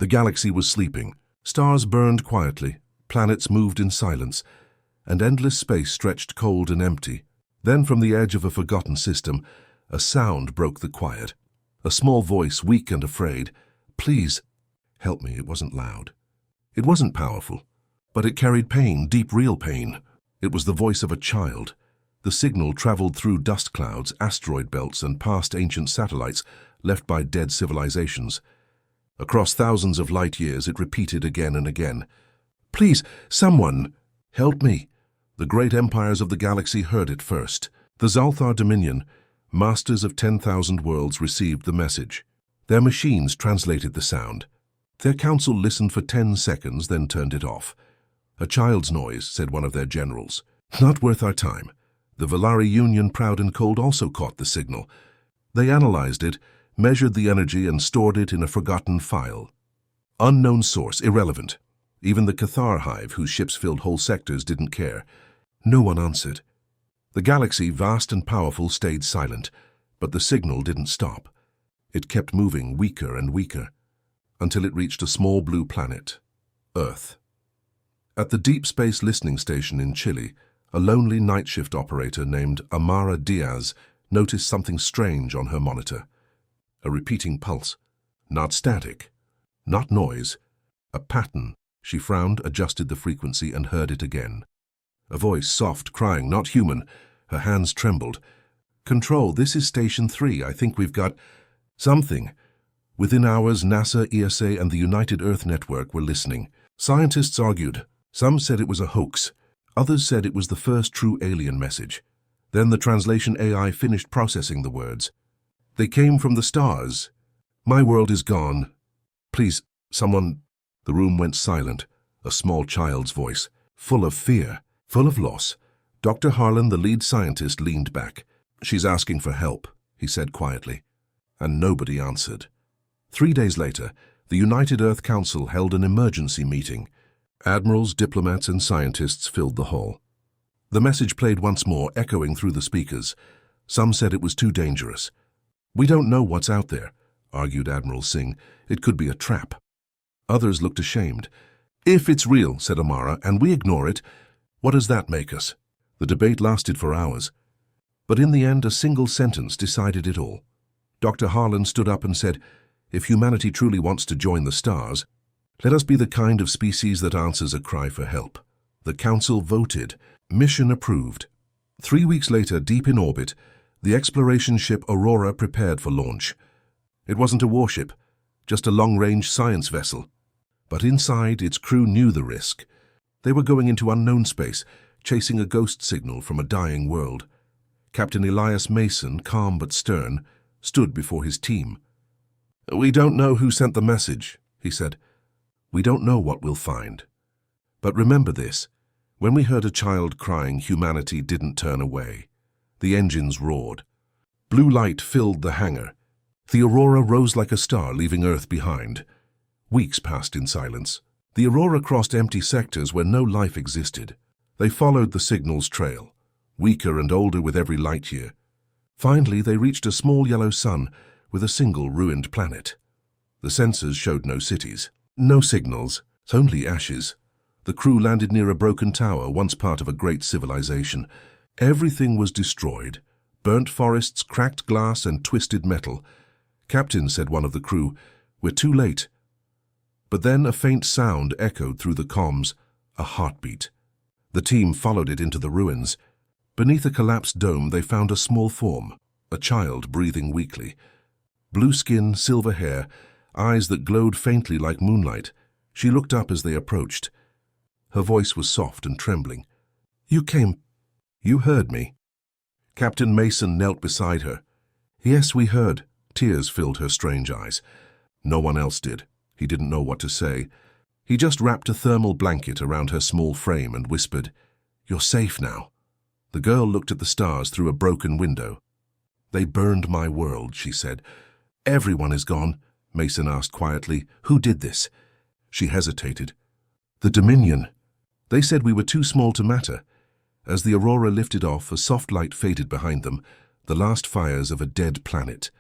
The galaxy was sleeping. Stars burned quietly, planets moved in silence, and endless space stretched cold and empty. Then from the edge of a forgotten system, a sound broke the quiet. A small voice, weak and afraid. "Please, help me." It wasn't loud. It wasn't powerful, but it carried pain, deep, real pain. It was the voice of a child. The signal traveled through dust clouds, asteroid belts, and past ancient satellites left by dead civilizations. Across thousands of light years, it repeated again and again. "Please, someone, help me." The great empires of the galaxy heard it first. The Zalthar Dominion, masters of 10,000 worlds, received the message. Their machines translated the sound. Their council listened for 10 seconds, then turned it off. "A child's noise," said one of their generals. "Not worth our time." The Valari Union, proud and cold, also caught the signal. They analyzed it, measured the energy, and stored it in a forgotten file. Unknown source, irrelevant. Even the Cathar hive, whose ships filled whole sectors, didn't care. No one answered. The galaxy, vast and powerful, stayed silent, but the signal didn't stop. It kept moving, weaker and weaker, until it reached a small blue planet, Earth. At the Deep Space Listening Station in Chile, a lonely night shift operator named Amara Diaz noticed something strange on her monitor. A repeating pulse. Not static, not noise, a pattern. She frowned, adjusted the frequency, and heard it again. A voice, soft, crying, not human. Her hands trembled. "Control, this is Station 3. I think we've got something." Within hours, NASA, ESA, and the United Earth Network were listening. Scientists argued. Some said it was a hoax. Others said it was the first true alien message. Then the translation AI finished processing the words. "They came from the stars. My world is gone. Please, someone." The room went silent. A small child's voice, full of fear, full of loss. Dr. Harlan, the lead scientist, leaned back. "She's asking for help," he said quietly. And nobody answered. 3 days later, the United Earth Council held an emergency meeting. Admirals, diplomats, and scientists filled the hall. The message played once more, echoing through the speakers. Some said it was too dangerous. "We don't know what's out there," argued Admiral Singh. "It could be a trap." Others looked ashamed. "If it's real," said Amara, "and we ignore it, what does that make us?" The debate lasted for hours. But in the end, a single sentence decided it all. Dr. Harlan stood up and said, "If humanity truly wants to join the stars, let us be the kind of species that answers a cry for help." The council voted. Mission approved. 3 weeks later, deep in orbit, the exploration ship Aurora prepared for launch. It wasn't a warship, just a long-range science vessel. But inside, its crew knew the risk. They were going into unknown space, chasing a ghost signal from a dying world. Captain Elias Mason, calm but stern, stood before his team. "We don't know who sent the message," he said. "We don't know what we'll find. But remember this, when we heard a child crying, humanity didn't turn away. The engines roared. Blue light filled the hangar. The Aurora rose like a star, leaving Earth behind. Weeks passed in silence. The Aurora crossed empty sectors where no life existed. They followed the signal's trail, weaker and older with every light year. Finally, they reached a small yellow sun with a single ruined planet. The sensors showed no cities, no signals, only ashes. The crew landed near a broken tower, once part of a great civilization. Everything was destroyed. Burnt forests, cracked glass, and twisted metal. "Captain," said one of the crew, "we're too late." But then a faint sound echoed through the comms, a heartbeat. The team followed it into the ruins. Beneath a collapsed dome, they found a small form, a child breathing weakly. Blue skin, silver hair, eyes that glowed faintly like moonlight. She looked up as they approached. Her voice was soft and trembling. "You came. You heard me." Captain Mason knelt beside her. "Yes, we heard." Tears filled her strange eyes. No one else did. He didn't know what to say. He just wrapped a thermal blanket around her small frame and whispered, "You're safe now." The girl looked at the stars through a broken window. "They burned my world," she said. "Everyone is gone," Mason asked quietly. "Who did this?" She hesitated. "The Dominion. They said we were too small to matter." As the Aurora lifted off, a soft light faded behind them, the last fires of a dead planet.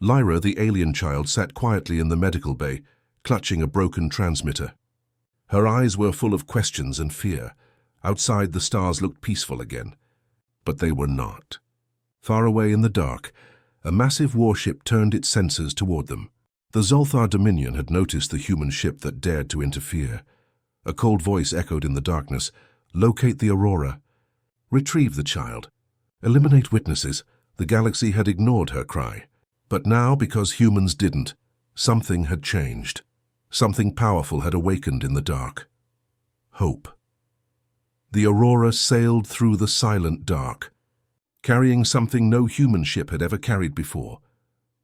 Lyra, the alien child, sat quietly in the medical bay, clutching a broken transmitter. Her eyes were full of questions and fear. Outside, the stars looked peaceful again. But they were not. Far away in the dark, a massive warship turned its sensors toward them. The Zolthar Dominion had noticed the human ship that dared to interfere. A cold voice echoed in the darkness. "Locate the Aurora. Retrieve the child. Eliminate witnesses." The galaxy had ignored her cry. But now, because humans didn't, something had changed. Something powerful had awakened in the dark. Hope. The Aurora sailed through the silent dark, carrying something no human ship had ever carried before.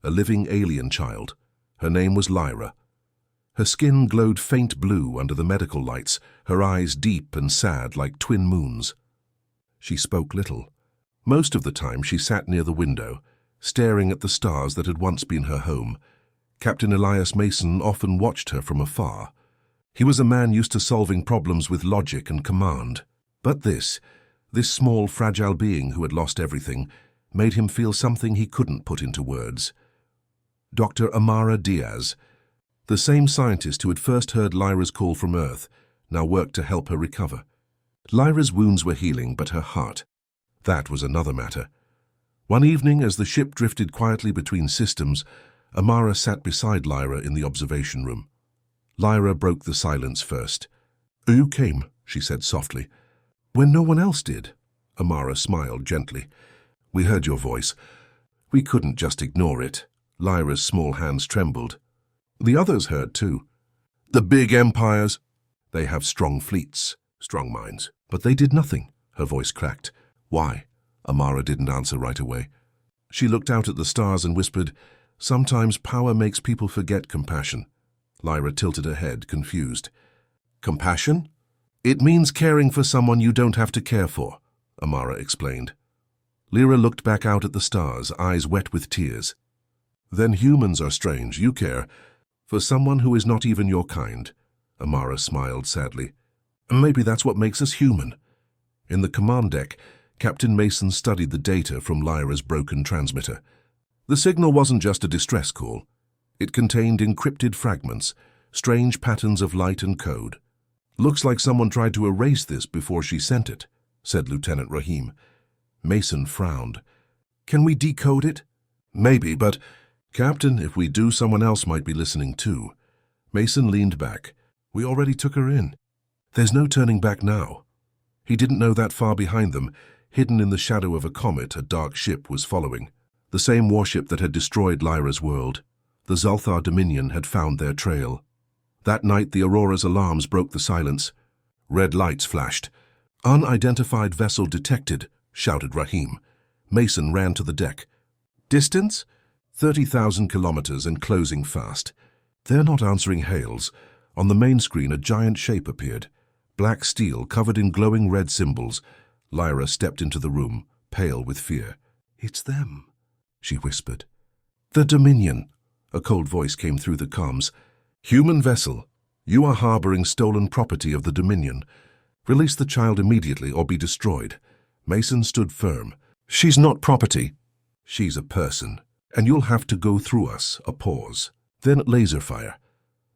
A living alien child. Her name was Lyra. Her skin glowed faint blue under the medical lights, her eyes deep and sad like twin moons. She spoke little. Most of the time she sat near the window, staring at the stars that had once been her home. Captain Elias Mason often watched her from afar. He was a man used to solving problems with logic and command. But this small, fragile being who had lost everything, made him feel something he couldn't put into words. Dr. Amara Diaz, the same scientist who had first heard Lyra's call from Earth, now worked to help her recover. Lyra's wounds were healing, but her heart, that was another matter. One evening, as the ship drifted quietly between systems, Amara sat beside Lyra in the observation room. Lyra broke the silence first. "You came," she said softly. "When no one else did." Amara smiled gently. "We heard your voice. We couldn't just ignore it." Lyra's small hands trembled. "The others heard too. The big empires. They have strong fleets, strong minds. But they did nothing." Her voice cracked. "Why?" Amara didn't answer right away. She looked out at the stars and whispered, "Sometimes power makes people forget compassion." Lyra tilted her head, confused. "Compassion? It means caring for someone you don't have to care for," Amara explained. Lyra looked back out at the stars, eyes wet with tears. "Then humans are strange. You care for someone who is not even your kind." Amara smiled sadly. "Maybe that's what makes us human." In the command deck, Captain Mason studied the data from Lyra's broken transmitter. The signal wasn't just a distress call. It contained encrypted fragments, strange patterns of light and code. "Looks like someone tried to erase this before she sent it," said Lieutenant Rahim. Mason frowned. "Can we decode it?" "Maybe, but, Captain, if we do, someone else might be listening too." Mason leaned back. "We already took her in. There's no turning back now." He didn't know that far behind them, hidden in the shadow of a comet, a dark ship was following. The same warship that had destroyed Lyra's world. The Zolthar Dominion had found their trail. That night, the Aurora's alarms broke the silence. Red lights flashed. "Unidentified vessel detected," shouted Rahim. Mason ran to the deck. "Distance? 30,000 kilometers and closing fast." "They're not answering hails." On the main screen, a giant shape appeared. Black steel covered in glowing red symbols. Lyra stepped into the room, pale with fear. "It's them," she whispered. "The Dominion." A cold voice came through the comms. "Human vessel, you are harboring stolen property of the Dominion. Release the child immediately or be destroyed." Mason stood firm. "She's not property. She's a person, and you'll have to go through us." A pause. Then laser fire.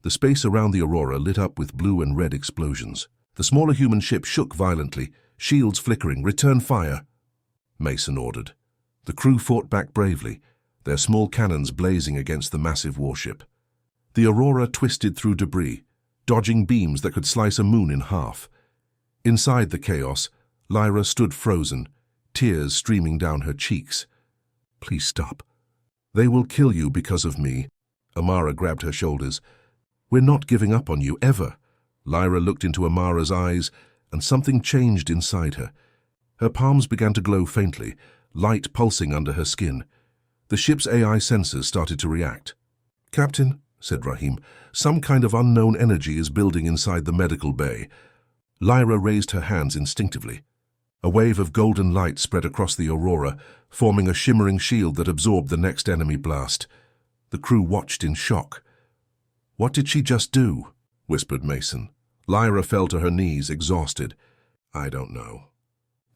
The space around the Aurora lit up with blue and red explosions. The smaller human ship shook violently, shields flickering. "Return fire," Mason ordered. The crew fought back bravely, their small cannons blazing against the massive warship. The Aurora twisted through debris, dodging beams that could slice a moon in half. Inside the chaos, Lyra stood frozen, tears streaming down her cheeks. "Please stop. They will kill you because of me." Amara grabbed her shoulders. "We're not giving up on you, ever." Lyra looked into Amara's eyes, and something changed inside her. Her palms began to glow faintly, light pulsing under her skin. The ship's AI sensors started to react. "Captain," said Rahim, "some kind of unknown energy is building inside the medical bay." Lyra raised her hands instinctively. A wave of golden light spread across the Aurora, forming a shimmering shield that absorbed the next enemy blast. The crew watched in shock. "What did she just do?" whispered Mason. Lyra fell to her knees, exhausted. "I don't know.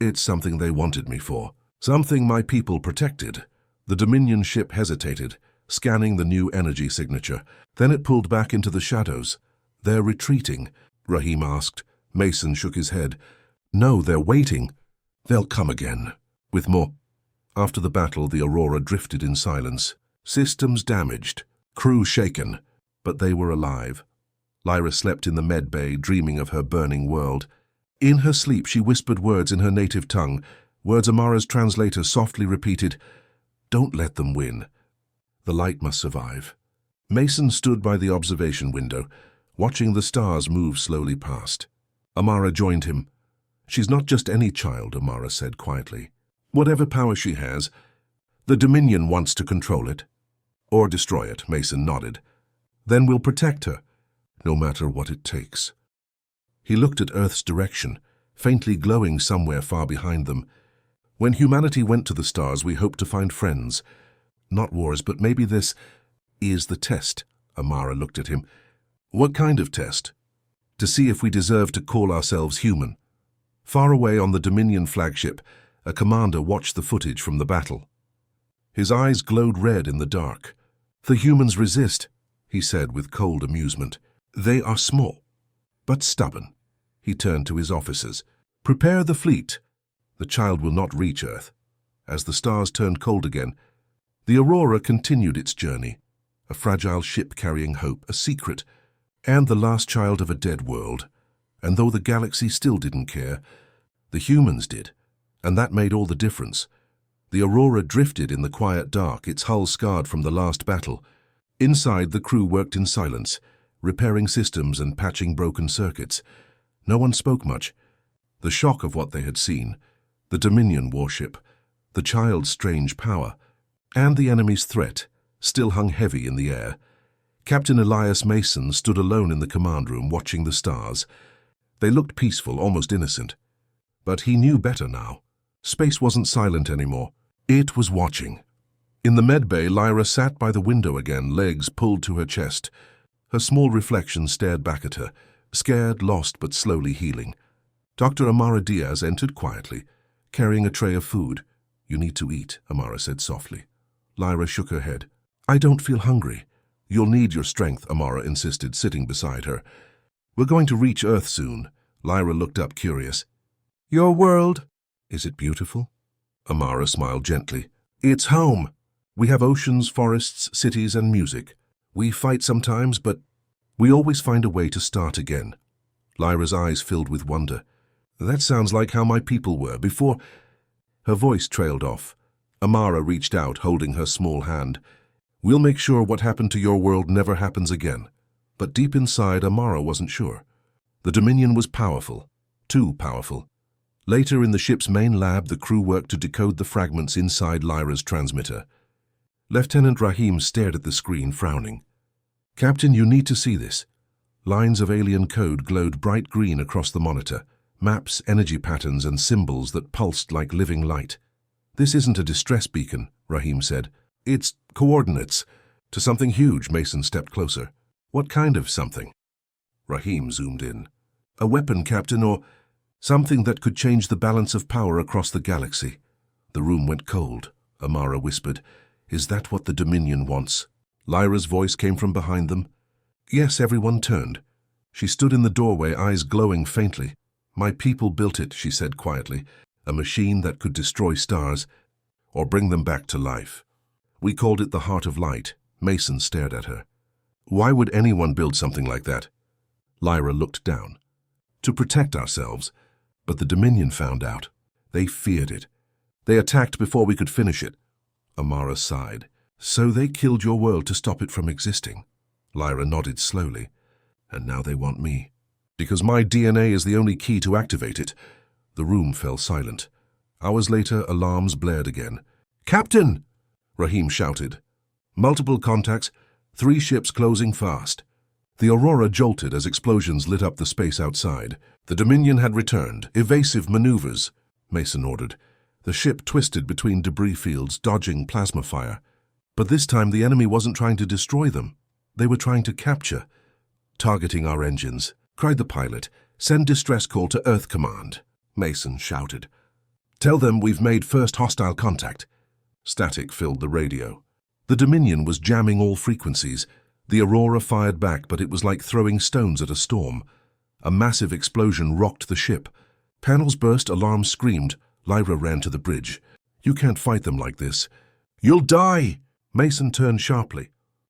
It's something they wanted me for. Something my people protected." The Dominion ship hesitated, scanning the new energy signature. Then it pulled back into the shadows. "They're retreating," Rahim asked. Mason shook his head. "No, they're waiting. They'll come again, with more." After the battle, the Aurora drifted in silence. Systems damaged, crew shaken, but they were alive. Lyra slept in the med bay, dreaming of her burning world. In her sleep, she whispered words in her native tongue, words Amara's translator softly repeated, "Don't let them win. The light must survive." Mason stood by the observation window, watching the stars move slowly past. Amara joined him. "She's not just any child," Amara said quietly. "Whatever power she has, the Dominion wants to control it. Or destroy it," Mason nodded. "Then we'll protect her, no matter what it takes." He looked at Earth's direction, faintly glowing somewhere far behind them. "When humanity went to the stars, we hoped to find friends. Not wars, but maybe this is the test." Amara looked at him. "What kind of test?" "To see if we deserve to call ourselves human." Far away on the Dominion flagship, a commander watched the footage from the battle. His eyes glowed red in the dark. "The humans resist," he said with cold amusement. "They are small, but stubborn." He turned to his officers. "Prepare the fleet. The child will not reach Earth." As the stars turned cold again, the Aurora continued its journey, a fragile ship carrying hope, a secret, and the last child of a dead world. And though the galaxy still didn't care, the humans did, and that made all the difference. The Aurora drifted in the quiet dark, its hull scarred from the last battle. Inside, the crew worked in silence, repairing systems and patching broken circuits. No one spoke much. The shock of what they had seen, the Dominion warship, the child's strange power, and the enemy's threat, still hung heavy in the air. Captain Elias Mason stood alone in the command room, watching the stars. They looked peaceful, almost innocent. But he knew better now. Space wasn't silent anymore. It was watching. In the med bay, Lyra sat by the window again, legs pulled to her chest. Her small reflection stared back at her, scared, lost, but slowly healing. Dr. Amara Diaz entered quietly, carrying a tray of food. "You need to eat," Amara said softly. Lyra shook her head. "I don't feel hungry." "You'll need your strength," Amara insisted, sitting beside her. "We're going to reach Earth soon." Lyra looked up, curious. "Your world, is it beautiful?" Amara smiled gently. "It's home. We have oceans, forests, cities, and music. We fight sometimes, but we always find a way to start again." Lyra's eyes filled with wonder. "That sounds like how my people were before—" Her voice trailed off. Amara reached out, holding her small hand. "We'll make sure what happened to your world never happens again." But deep inside, Amara wasn't sure. The Dominion was powerful, too powerful. Later in the ship's main lab, the crew worked to decode the fragments inside Lyra's transmitter. Lieutenant Rahim stared at the screen, frowning. "Captain, you need to see this." Lines of alien code glowed bright green across the monitor, maps, energy patterns, and symbols that pulsed like living light. "This isn't a distress beacon," Rahim said. "It's coordinates to something huge." Mason stepped closer. "What kind of something?" Rahim zoomed in. "A weapon, Captain, or something that could change the balance of power across the galaxy." The room went cold. Amara whispered, "Is that what the Dominion wants?" Lyra's voice came from behind them. Yes, everyone turned. She stood in the doorway, eyes glowing faintly. "My people built it," she said quietly, "a machine that could destroy stars or bring them back to life. We called it the Heart of Light." Mason stared at her. "Why would anyone build something like that?" Lyra looked down. "To protect ourselves. But the Dominion found out. They feared it. They attacked before we could finish it." Amara sighed. "So they killed your world to stop it from existing?" Lyra nodded slowly. "And now they want me. Because my DNA is the only key to activate it." The room fell silent. Hours later, alarms blared again. "Captain!" Rahim shouted. "Multiple contacts, 3 ships closing fast." The Aurora jolted as explosions lit up the space outside. The Dominion had returned. "Evasive maneuvers," Mason ordered. The ship twisted between debris fields, dodging plasma fire. But this time the enemy wasn't trying to destroy them. They were trying to capture. "Targeting our engines," cried the pilot. "Send distress call to Earth Command," Mason shouted. "Tell them we've made first hostile contact." Static filled the radio. The Dominion was jamming all frequencies. The Aurora fired back, but it was like throwing stones at a storm. A massive explosion rocked the ship. Panels burst, alarms screamed. Lyra ran to the bridge. "You can't fight them like this." "You'll die!" Mason turned sharply.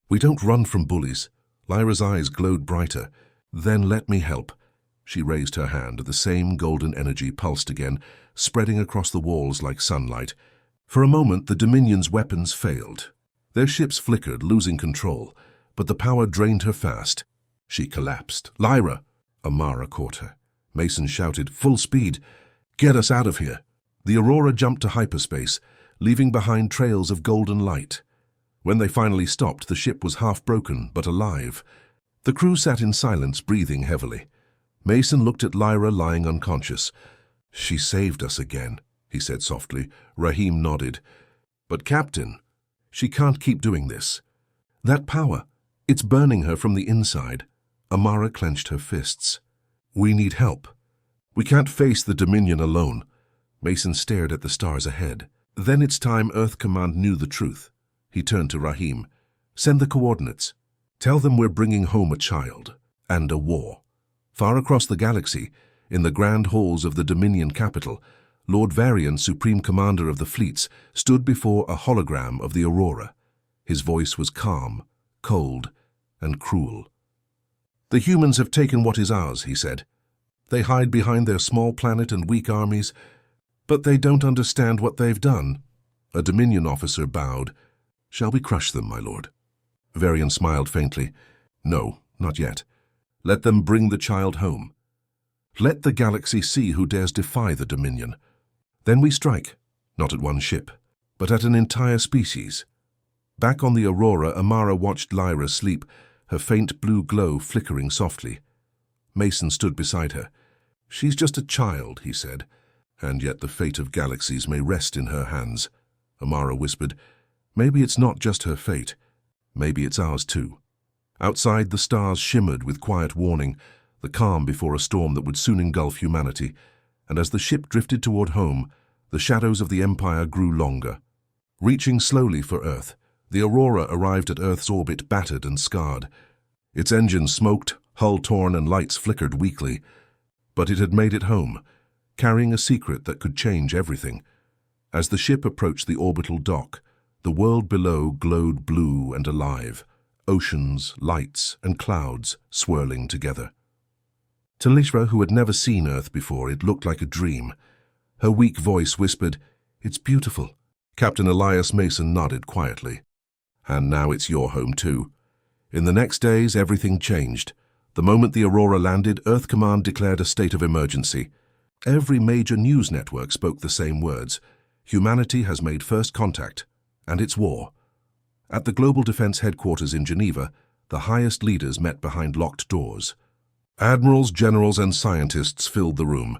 "We don't run from bullies." Lyra's eyes glowed brighter. "Then let me help." She raised her hand. The same golden energy pulsed again, spreading across the walls like sunlight. For a moment, the Dominion's weapons failed. Their ships flickered, losing control, but the power drained her fast. She collapsed. "Lyra!" Amara caught her. Mason shouted, "Full speed! Get us out of here!" The Aurora jumped to hyperspace, leaving behind trails of golden light. When they finally stopped, the ship was half broken, but alive. The crew sat in silence, breathing heavily. Mason looked at Lyra lying unconscious. "She saved us again," he said softly. Rahim nodded. "But Captain, she can't keep doing this. That power, it's burning her from the inside." Amara clenched her fists. "We need help. We can't face the Dominion alone." Mason stared at the stars ahead. Then it's time Earth Command knew the truth. He turned to Rahim. "Send the coordinates. Tell them we're bringing home a child and a war." Far across the galaxy, in the grand halls of the Dominion capital, Lord Varian, Supreme Commander of the fleets, stood before a hologram of the Aurora. His voice was calm, cold, and cruel. "The humans have taken what is ours," he said. "They hide behind their small planet and weak armies, but they don't understand what they've done." A Dominion officer bowed. "Shall we crush them, my lord?" Varian smiled faintly. "No, not yet. Let them bring the child home. Let the galaxy see who dares defy the Dominion. Then we strike, not at one ship, but at an entire species." Back on the Aurora, Amara watched Lyra sleep, her faint blue glow flickering softly. Mason stood beside her. "She's just a child," he said, "and yet the fate of galaxies may rest in her hands." Amara whispered, "Maybe it's not just her fate. Maybe it's ours too." Outside, the stars shimmered with quiet warning, the calm before a storm that would soon engulf humanity, and as the ship drifted toward home, the shadows of the Empire grew longer. Reaching slowly for Earth, the Aurora arrived at Earth's orbit battered and scarred. Its engines smoked, hull torn, and lights flickered weakly. But it had made it home, carrying a secret that could change everything. As the ship approached the orbital dock, the world below glowed blue and alive. Oceans, lights, and clouds swirling together. To Lyra, who had never seen Earth before, it looked like a dream. Her weak voice whispered, "It's beautiful." Captain Elias Mason nodded quietly. "And now it's your home too." In the next days, everything changed. The moment the Aurora landed, Earth Command declared a state of emergency. Every major news network spoke the same words. Humanity has made first contact, and it's war. At the Global Defense Headquarters in Geneva, the highest leaders met behind locked doors. Admirals, generals, and scientists filled the room.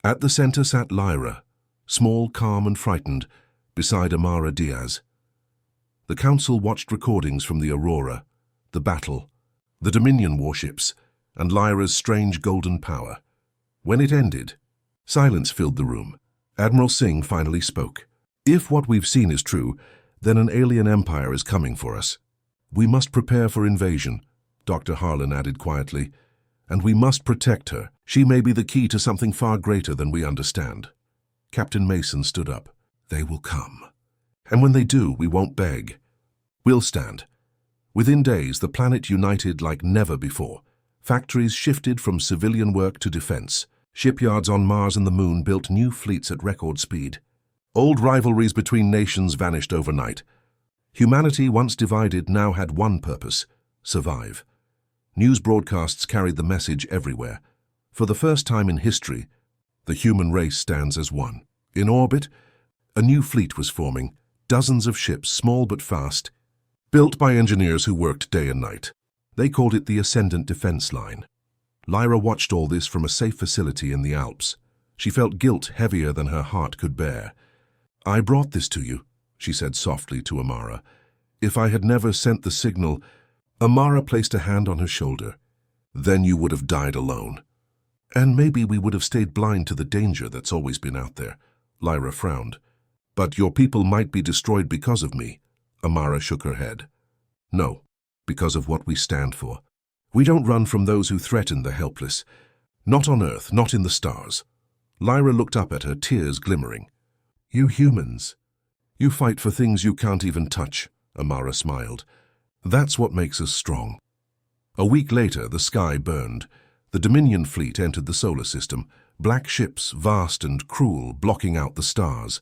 At the center sat Lyra, small, calm, and frightened, beside Amara Diaz. The Council watched recordings from the Aurora, the battle, the Dominion warships, and Lyra's strange golden power. When it ended, silence filled the room. Admiral Singh finally spoke. "If what we've seen is true, then an alien empire is coming for us. We must prepare for invasion," Dr. Harlan added quietly. "And we must protect her. She may be the key to something far greater than we understand." Captain Mason stood up. "They will come. And when they do, we won't beg. We'll stand." Within days, the planet united like never before. Factories shifted from civilian work to defense. Shipyards on Mars and the Moon built new fleets at record speed. Old rivalries between nations vanished overnight. Humanity, once divided, now had one purpose: survive. News broadcasts carried the message everywhere. For the first time in history, the human race stands as one. In orbit, a new fleet was forming, dozens of ships, small but fast, built by engineers who worked day and night. They called it the Ascendant Defense Line. Lyra watched all this from a safe facility in the Alps. She felt guilt heavier than her heart could bear. "I brought this to you," she said softly to Amara. "If I had never sent the signal—" Amara placed a hand on her shoulder. "Then you would have died alone. And maybe we would have stayed blind to the danger that's always been out there." Lyra frowned. "But your people might be destroyed because of me." Amara shook her head. No, because of what we stand for. We don't run from those who threaten the helpless. Not on Earth, not in the stars. Lyra looked up at her, tears glimmering. You humans. You fight for things you can't even touch, Amara smiled. That's what makes us strong. A week later, the sky burned. The Dominion fleet entered the solar system, black ships, vast and cruel, blocking out the stars.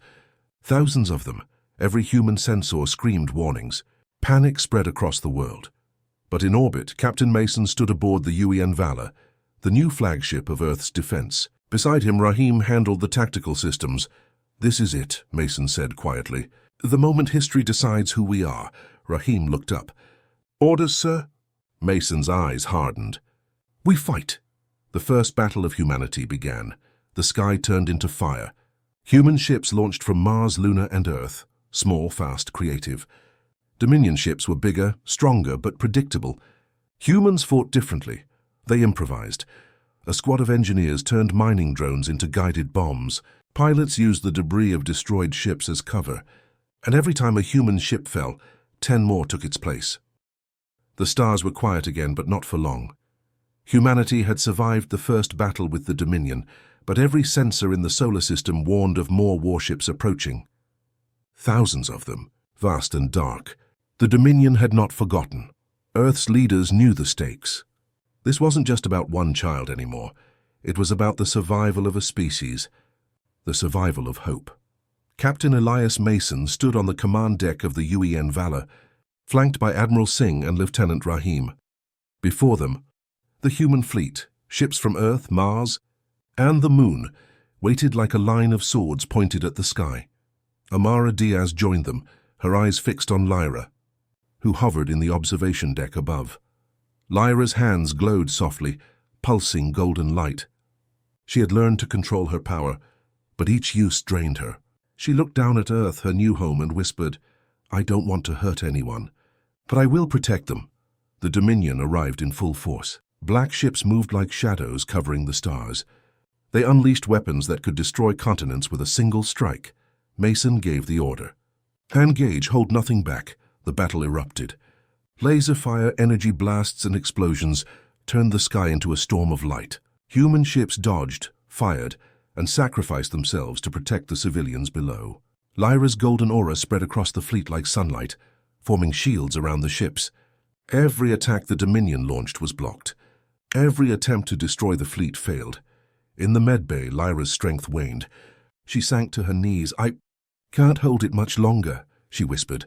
Thousands of them. Every human sensor screamed warnings. Panic spread across the world. But in orbit, Captain Mason stood aboard the UN Valor, the new flagship of Earth's defense. Beside him, Rahim handled the tactical systems. This is it, Mason said quietly. The moment history decides who we are. Rahim looked up. Orders, sir? Mason's eyes hardened. We fight. The first battle of humanity began. The sky turned into fire. Human ships launched from Mars, Luna, and Earth. Small, fast, creative. Dominion ships were bigger, stronger, but predictable. Humans fought differently. They improvised. A squad of engineers turned mining drones into guided bombs. Pilots used the debris of destroyed ships as cover. And every time a human ship fell, 10 more took its place. The stars were quiet again, but not for long. Humanity had survived the first battle with the Dominion, but every sensor in the solar system warned of more warships approaching. Thousands of them, vast and dark. The Dominion had not forgotten. Earth's leaders knew the stakes. This wasn't just about one child anymore. It was about the survival of a species, the survival of hope. Captain Elias Mason stood on the command deck of the UN Valor, flanked by Admiral Singh and Lieutenant Rahim. Before them, the human fleet, ships from Earth, Mars, and the Moon, waited like a line of swords pointed at the sky. Amara Diaz joined them, her eyes fixed on Lyra, who hovered in the observation deck above. Lyra's hands glowed softly, pulsing golden light. She had learned to control her power, but each use drained her. She looked down at Earth, her new home, and whispered, I don't want to hurt anyone, but I will protect them. The Dominion arrived in full force. Black ships moved like shadows covering the stars. They unleashed weapons that could destroy continents with a single strike. Mason gave the order. Engage, hold nothing back. The battle erupted. Laser fire, energy blasts, and explosions turned the sky into a storm of light. Human ships dodged, fired, and sacrificed themselves to protect the civilians below. Lyra's golden aura spread across the fleet like sunlight, forming shields around the ships. Every attack the Dominion launched was blocked. Every attempt to destroy the fleet failed. In the medbay, Lyra's strength waned. She sank to her knees. I can't hold it much longer, she whispered.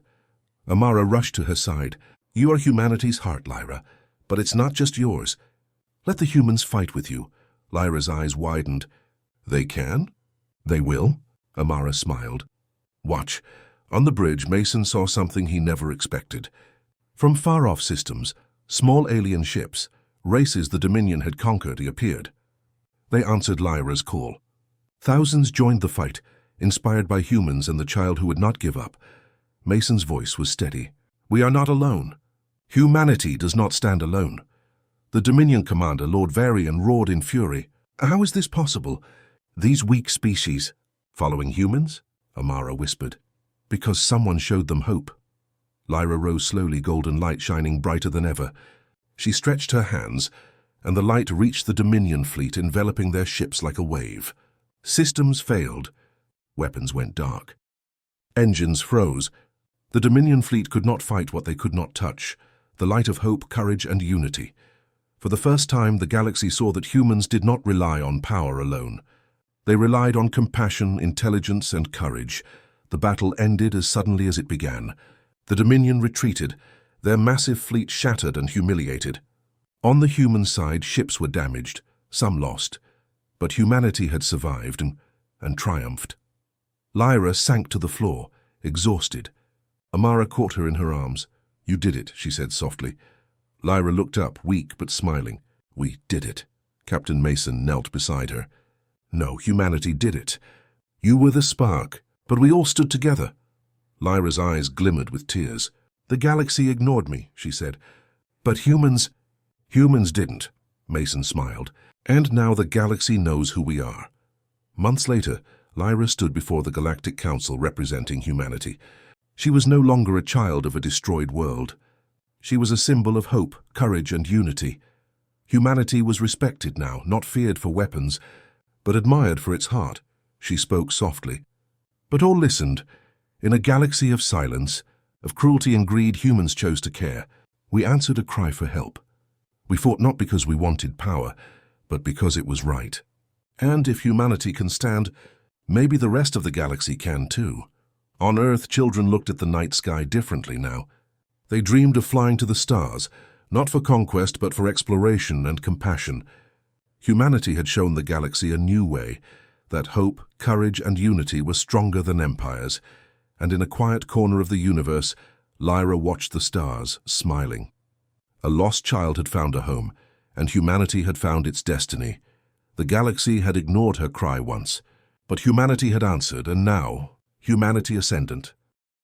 Amara rushed to her side. You are humanity's heart, Lyra, but it's not just yours. Let the humans fight with you. Lyra's eyes widened. They can? They will? Amara smiled. Watch. On the bridge, Mason saw something he never expected. From far-off systems, small alien ships, races the Dominion had conquered, appeared. They answered Lyra's call. Thousands joined the fight, inspired by humans and the child who would not give up. Mason's voice was steady. We are not alone. Humanity does not stand alone. The Dominion commander, Lord Varian, roared in fury. How is this possible? These weak species, following humans? Amara whispered. Because someone showed them hope. Lyra rose slowly, golden light shining brighter than ever. She stretched her hands, and the light reached the Dominion fleet, enveloping their ships like a wave. Systems failed. Weapons went dark. Engines froze. The Dominion fleet could not fight what they could not touch, the light of hope, courage, and unity. For the first time, the galaxy saw that humans did not rely on power alone. They relied on compassion, intelligence, and courage. The battle ended as suddenly as it began. The Dominion retreated, their massive fleet shattered and humiliated. On the human side, ships were damaged, some lost, but humanity had survived and triumphed. Lyra sank to the floor, exhausted. Amara caught her in her arms. You did it, she said softly. Lyra looked up, weak but smiling. We did it. Captain Mason knelt beside her. No, humanity did it. You were the spark, but we all stood together. Lyra's eyes glimmered with tears. The galaxy ignored me, she said. But humans didn't, Mason smiled. And now the galaxy knows who we are. Months later, Lyra stood before the Galactic Council representing humanity. She was no longer a child of a destroyed world. She was a symbol of hope, courage, and unity. Humanity was respected now, not feared for weapons, but admired for its heart. She spoke softly. But all listened. In a galaxy of silence, of cruelty and greed, humans chose to care. We answered a cry for help. We fought not because we wanted power, but because it was right. And if humanity can stand, maybe the rest of the galaxy can too. On Earth, children looked at the night sky differently now. They dreamed of flying to the stars, not for conquest but for exploration and compassion. Humanity had shown the galaxy a new way, that hope, courage, and unity were stronger than empires. And in a quiet corner of the universe, Lyra watched the stars, smiling. A lost child had found a home, and humanity had found its destiny. The galaxy had ignored her cry once, but humanity had answered, and now, humanity ascendant,